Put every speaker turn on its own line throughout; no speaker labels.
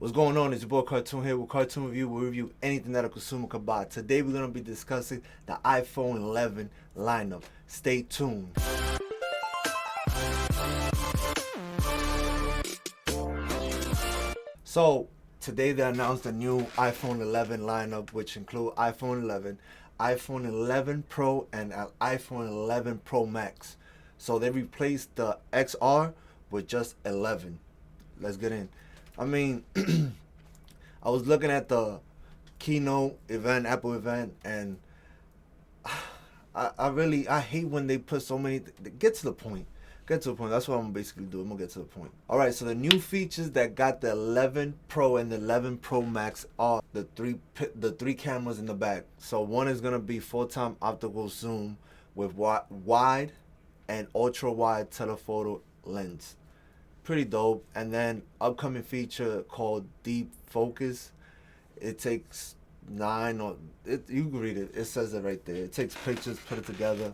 What's going on? It's your boy Cartoon here with Cartoon Review. We review anything that a consumer could buy. Today we're going to be discussing the iPhone 11 lineup. Stay tuned. So today they announced a new iPhone 11 lineup, which include iPhone 11, iPhone 11 Pro, and an iPhone 11 Pro Max. So they replaced the XR with just 11. Let's get in. I mean, I was looking at the keynote event, Apple event, and I hate when they put so many. Get to the point. Get to the point. That's what I'm gonna basically do. I'm gonna get to the point. All right. So the new features that got the 11 Pro and the 11 Pro Max are the three cameras in the back. So one is gonna be full-time optical zoom with wide and ultra wide telephoto lens. Pretty dope. And then upcoming feature called Deep Focus. It takes you can read it. It says it right there. It takes pictures, put it together.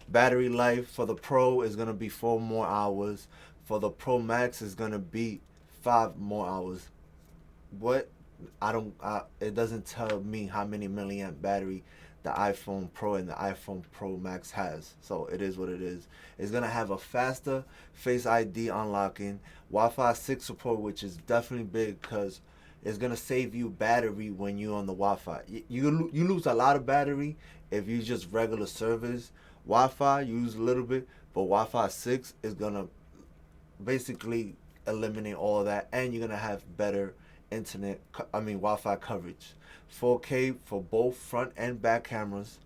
Battery life for the Pro is gonna be 4 more hours. For the Pro Max is gonna be 5 more hours. What? It doesn't tell me how many milliamp battery the iPhone Pro and the iPhone Pro Max has. So it is what it is. It's gonna have a faster Face ID unlocking, Wi-Fi 6 support, which is definitely big because it's gonna save you battery when you're on the Wi-Fi. You lose a lot of battery if you just regular service. Wi-Fi you use a little bit, but Wi-Fi 6 is gonna basically eliminate all of that, and you're gonna have better Wi-Fi coverage. 4K for both front and back cameras.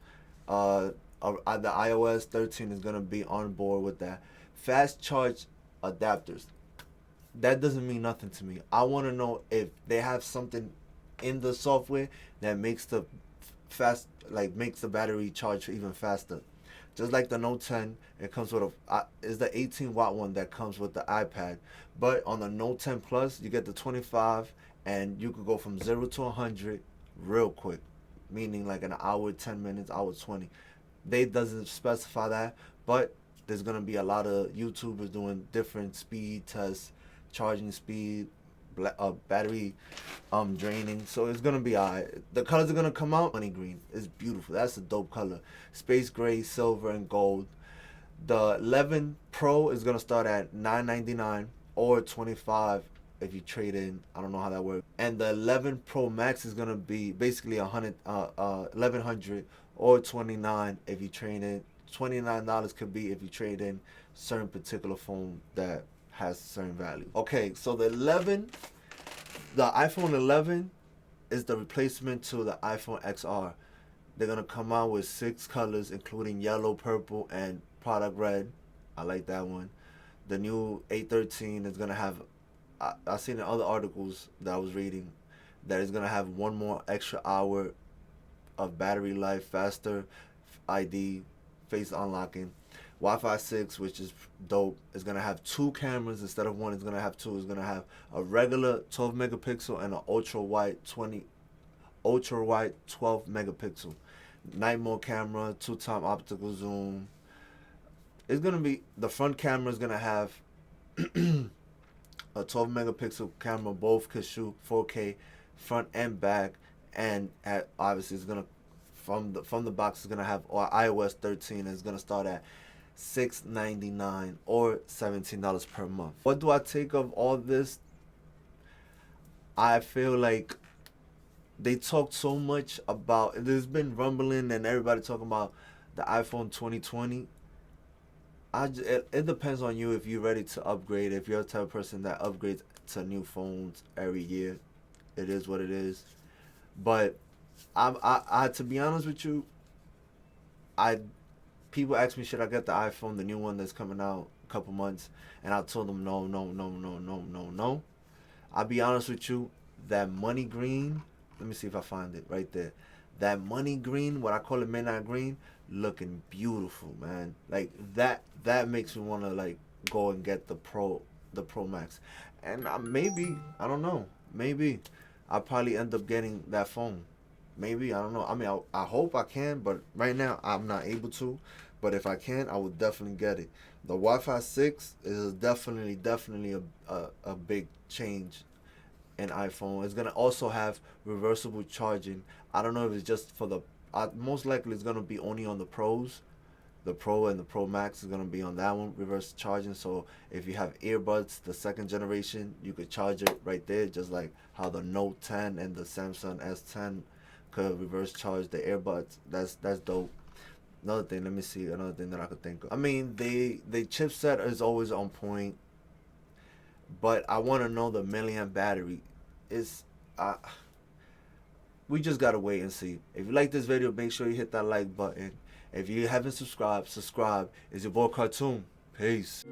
The iOS 13 is gonna be on board with that. Fast charge adapters. That doesn't mean nothing to me. I want to know if they have something in the software that makes makes the battery charge even faster. Just like the Note 10, it comes with is the 18-watt one that comes with the iPad. But on the Note 10 Plus, you get the 25, and you could go from 0 to 100 real quick, meaning like an hour, 10 minutes, hour 20. They doesn't specify that, but there's gonna be a lot of YouTubers doing different speed tests, charging speed, battery draining. So it's gonna be alright. The colors are gonna come out. Money green is beautiful. That's a dope color. Space gray, silver, and gold. The 11 Pro is gonna start at $999 or $25 if you trade in. I don't know how that works. And the 11 Pro Max is gonna be basically 1100 or 29 if you trade in. $29 could be if you trade in certain particular phone that has certain value. Okay, so the iPhone 11 is the replacement to the iPhone XR. They're gonna come out with 6 colors, including yellow, purple, and product red. I like that one. The new A13 is gonna have. I've seen in other articles that I was reading that it's gonna have 1 more extra hour of battery life, faster ID, face unlocking. Wi-Fi 6, which is dope, is gonna have 2 cameras instead of 1. It's gonna have 2. It's gonna have a regular 12 megapixel and an ultra wide 12 megapixel. Night mode camera, 2-time optical zoom. It's gonna be the front camera is gonna have a 12 megapixel camera. Both could shoot 4K front and back, and obviously it's gonna from the box is gonna have iOS 13 is gonna start at $699 or $17 per month. What do I take of all this? I feel like they talked so much about. There's been rumbling and everybody talking about the iPhone 2020. It depends on you if you're ready to upgrade. If you're the type of person that upgrades to new phones every year, it is what it is. But I to be honest with you, people ask me, should I get the iPhone, the new one that's coming out a couple months, and I told them no, no, no, no, no, no, no. I'll be honest with you, that money green. Let me see if I find it right there. That money green, what I call it midnight green, looking beautiful, man. Like that makes me want to like go and get the Pro Max, and maybe I don't know. Maybe I'll probably end up getting that phone. Maybe, I don't know. I mean, I hope I can, but right now I'm not able to. But if I can, I will definitely get it. The Wi-Fi 6 is definitely a big change in iPhone. It's gonna also have reversible charging. I don't know if it's just for the. Most likely it's gonna be only on the Pros. The Pro and the Pro Max is gonna be on that one, reverse charging. So if you have earbuds, the second generation, you could charge it right there, just like how the Note 10 and the Samsung S10 could reverse charge the earbuds. That's dope. Another thing, let me see. Another thing that I could think of. I mean, the chipset is always on point, but I want to know the milliamp battery. Is we just gotta wait and see. If you like this video, make sure you hit that like button. If you haven't subscribed, subscribe. It's your boy Cartoon. Peace.